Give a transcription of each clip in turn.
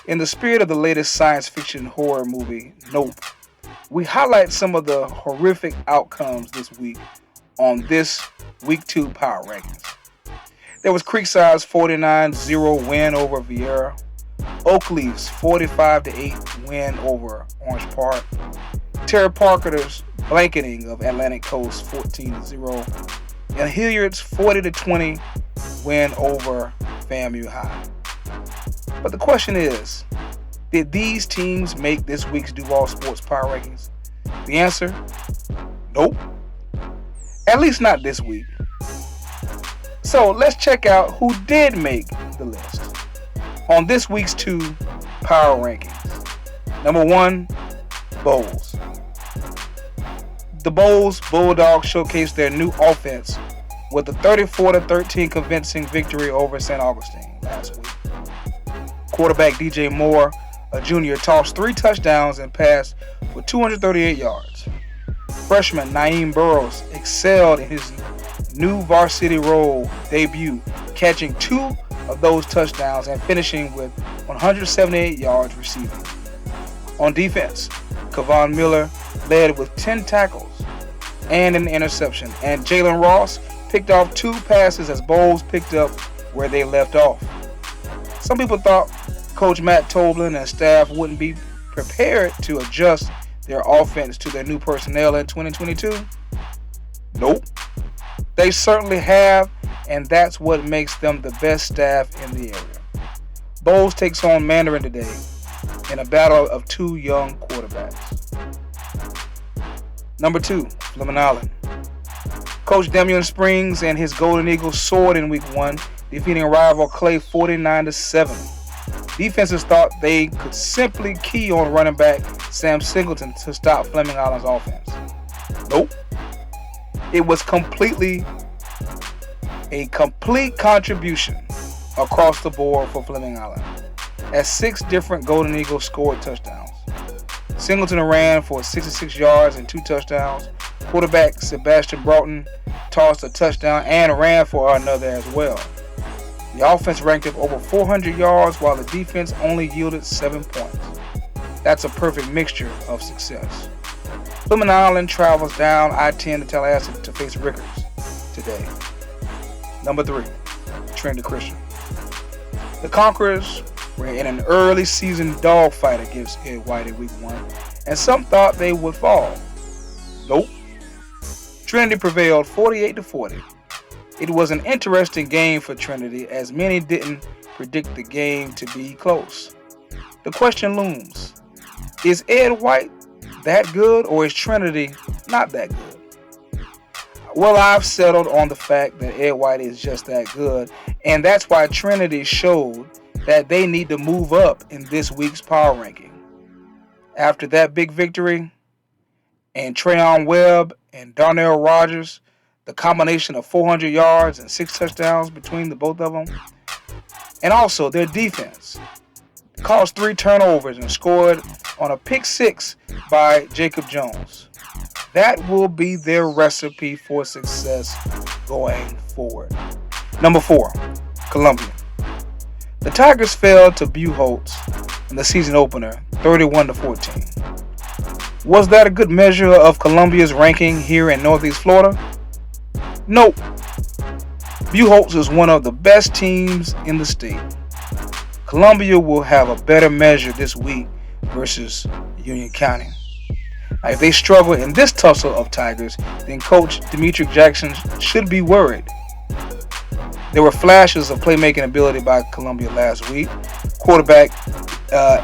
In the spirit of the latest science fiction horror movie, Nope, we highlight some of the horrific outcomes this week on this Week 2 Power Rankings. There was Creekside's 49-0 win over Vieira, Oakley's 45-8 win over Orange Park, Terry Parker's blanketing of Atlantic Coast 14-0, and Hilliard's 40-20 win over FAMU High. But the question is, did these teams make this week's Duval Sports Power Rankings? The answer, nope. At least not this week. So let's check out who did make the list on this week's 2 Power Rankings. Number 1, Bowls. The Bowls Bulldogs showcased their new offense with a 34-13 convincing victory over St. Augustine last week. Quarterback DJ Moore, a junior, tossed 3 touchdowns and passed for 238 yards. Freshman Naeem Burrows excelled in his new varsity role debut, catching 2 of those touchdowns and finishing with 178 yards receiving. On defense, Kevon Miller led with 10 tackles and an interception, and Jalen Ross picked off 2 passes as Bowles picked up where they left off. Some people thought Coach Matt Toblin and staff wouldn't be prepared to adjust their offense to their new personnel in 2022. Nope. They certainly have, and that's what makes them the best staff in the area. Bowles takes on Mandarin today in a battle of 2 young quarterbacks. Number 2, Fleming Island. Coach Damian Springs and his Golden Eagles soared in Week 1, defeating rival Clay 49-7. Defenses thought they could simply key on running back Sam Singleton to stop Fleming Island's offense. Nope. It was a complete contribution across the board for Fleming Island, as 6 different Golden Eagles scored touchdowns. Singleton ran for 66 yards and 2 touchdowns. Quarterback Sebastian Broughton tossed a touchdown and ran for another as well. The offense ranked up over 400 yards while the defense only yielded 7 points. That's a perfect mixture of success. Fleming Island travels down I-10 to Tallahassee to face Rickers today. Number 3, Trinity Christian. The Conquerors were in an early season dogfight against Ed White in Week 1, and some thought they would fall. Nope. Trinity prevailed 48-40. It was an interesting game for Trinity, as many didn't predict the game to be close. The question looms, is Ed White that good, or is Trinity not that good? Well, I've settled on the fact that Ed White is just that good, and that's why Trinity showed that they need to move up in this week's power ranking. After that big victory, and Trayon Webb and Darnell Rogers, the combination of 400 yards and 6 touchdowns between the both of them, and also their defense caused 3 turnovers and scored on a pick 6 by Jacob Jones. That will be their recipe for success going forward. Number 4, Columbia. The Tigers fell to Buchholz in the season opener, 31-14. Was that a good measure of Columbia's ranking here in Northeast Florida? Nope. Buchholz is one of the best teams in the state. Columbia will have a better measure this week versus Union County. Now, if they struggle in this tussle of Tigers, then Coach Demetric Jackson should be worried. There were flashes of playmaking ability by Columbia last week. Quarterback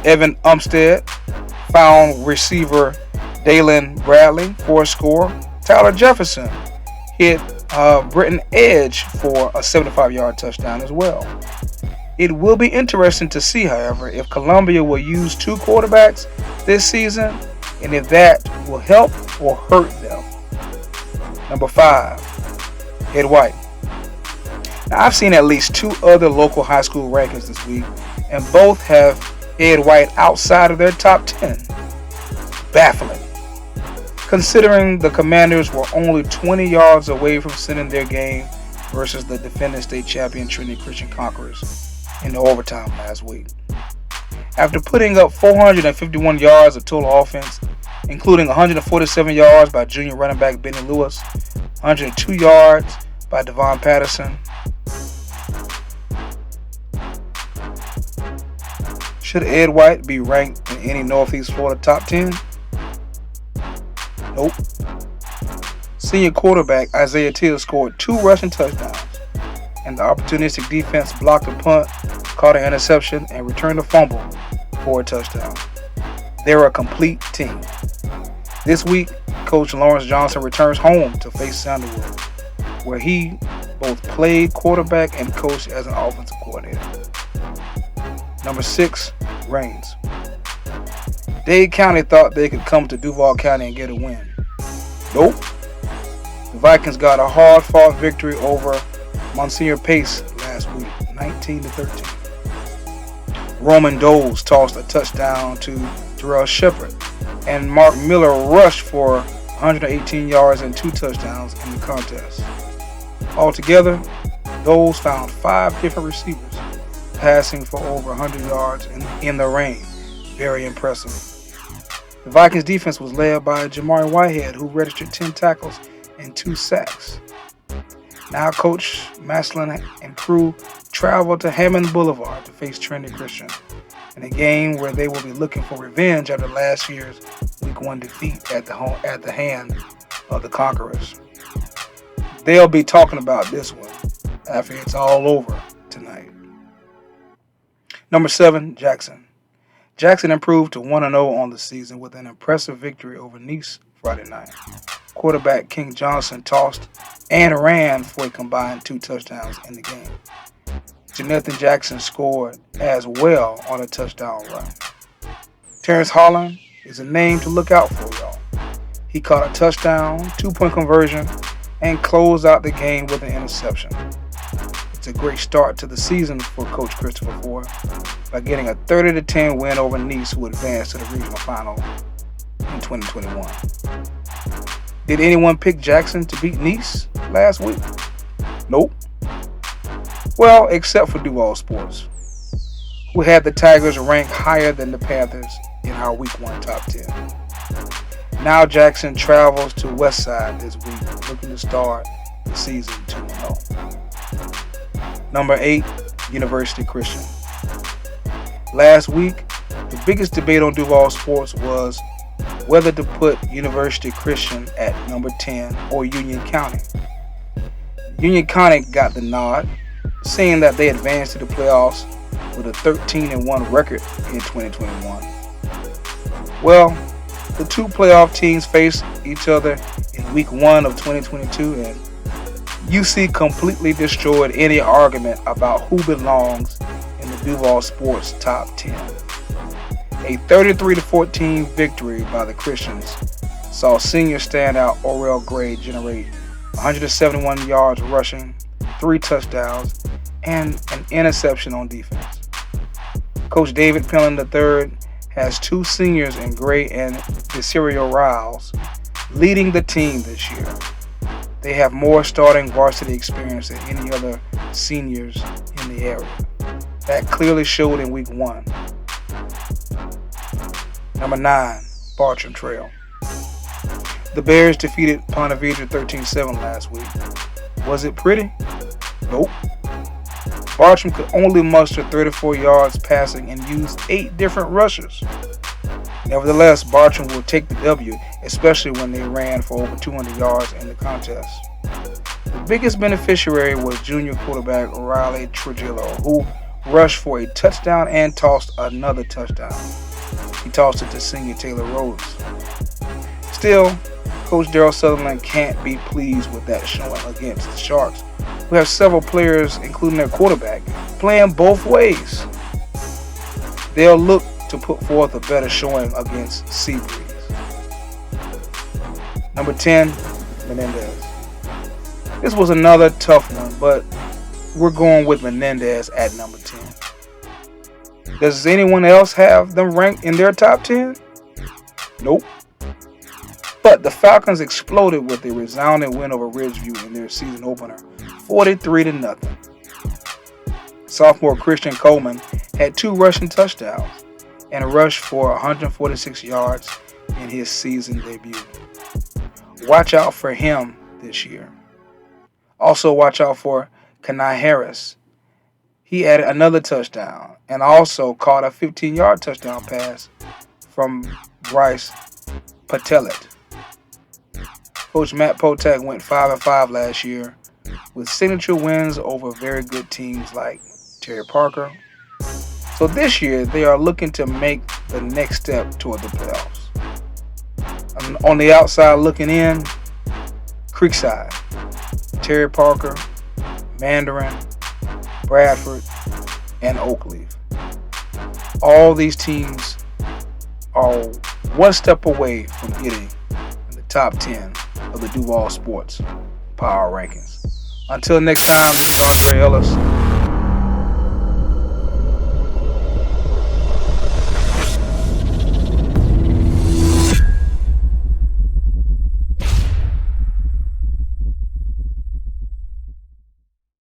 Evan Umstead found receiver Dalen Bradley for a score. Tyler Jefferson hit Britton Edge for a 75-yard touchdown as well. It will be interesting to see, however, if Columbia will use 2 quarterbacks this season, and if that will help or hurt them. Number 5, Ed White. Now, I've seen at least 2 other local high school rankings this week, and both have Ed White outside of their top 10. Baffling, considering the Commanders were only 20 yards away from sending their game versus the defending state champion Trinity Christian Conquerors in the overtime last week. After putting up 451 yards of total offense, including 147 yards by junior running back Benny Lewis, 102 yards by Devon Patterson. Should Ed White be ranked in any Northeast Florida top 10? Nope. Senior quarterback Isaiah Till scored 2 rushing touchdowns, and the opportunistic defense blocked a punt, caught an interception, and returned a fumble for a touchdown. They're a complete team. This week, Coach Lawrence Johnson returns home to face Sandalwood, where he both played quarterback and coached as an offensive coordinator. Number 6, Reigns. Dade County thought they could come to Duval County and get a win. Nope. The Vikings got a hard-fought victory over Monsignor Pace last week, 19-13. Roman Doles tossed a touchdown to Terrell Shepard, and Mark Miller rushed for 118 yards and 2 touchdowns in the contest. Altogether, Doles found 5 different receivers, passing for over 100 yards in the rain. Very impressive. The Vikings defense was led by Jamari Whitehead, who registered 10 tackles and 2 sacks. Now Coach Maslin and crew travel to Hammond Boulevard to face Trinity Christian in a game where they will be looking for revenge after last year's Week 1 defeat at the hand of the Conquerors. They'll be talking about this one after it's all over tonight. Number 7, Jackson. Jackson improved to 1-0 on the season with an impressive victory over Nice Friday night. Quarterback King Johnson tossed and ran for a combined 2 touchdowns in the game. Jonathan Jackson scored as well on a touchdown run. Terrence Holland is a name to look out for, y'all. He caught a touchdown, 2-point conversion, and closed out the game with an interception. It's a great start to the season for Coach Christopher Ford by getting a 30-10 win over Nice, who advanced to the regional final in 2021. Did anyone pick Jackson to beat Nice last week? Nope. Well, except for Duval Sports, who had the Tigers ranked higher than the Panthers in our Week 1 top 10. Now Jackson travels to Westside this week, looking to start the season 2-0. Number 8, University Christian. Last week, the biggest debate on Duval Sports was whether to put University Christian at number 10 or Union County. Union County got the nod, seeing that they advanced to the playoffs with a 13-1 record in 2021. Well, the 2 playoff teams faced each other in Week 1 of 2022, and UC completely destroyed any argument about who belongs in the Duval Sports top 10. A 33-14 victory by the Christians saw senior standout Orrell Gray generate 171 yards rushing, 3 touchdowns, and an interception on defense. Coach David Pellin III has 2 seniors in Gray and Desirio Riles leading the team this year. They have more starting varsity experience than any other seniors in the area. That clearly showed in Week 1. Number 9, Bartram Trail. The Bears defeated Ponte Vedra 13-7 last week. Was it pretty? Nope. Bartram could only muster 34 yards passing and used 8 different rushers. Nevertheless, Bartram will take the W, especially when they ran for over 200 yards in the contest. The biggest beneficiary was junior quarterback Riley Trujillo, who rushed for a touchdown and tossed another touchdown. He tossed it to senior Taylor Rhodes. Still, Coach Darrell Sutherland can't be pleased with that showing against the Sharks, who have several players, including their quarterback, playing both ways. They'll look to put forth a better showing against Seabreeze. Number 10, Menendez. This was another tough one, but we're going with Menendez at number 10. Does anyone else have them ranked in their top 10? Nope. But the Falcons exploded with a resounding win over Ridgeview in their season opener, 43-0. Sophomore Christian Coleman had 2 rushing touchdowns, and rushed for 146 yards in his season debut. Watch out for him this year. Also, watch out for Kanai Harris. He added another touchdown and also caught a 15-yard touchdown pass from Bryce Patelet. Coach Matt Potak went 5-5 last year with signature wins over very good teams like Terry Parker. So this year, they are looking to make the next step toward the playoffs. And on the outside looking in, Creekside, Terry Parker, Mandarin, Bradford, and Oakleaf. All these teams are one step away from getting in the top 10 of the Duval Sports Power Rankings. Until next time, this is Andre Ellis.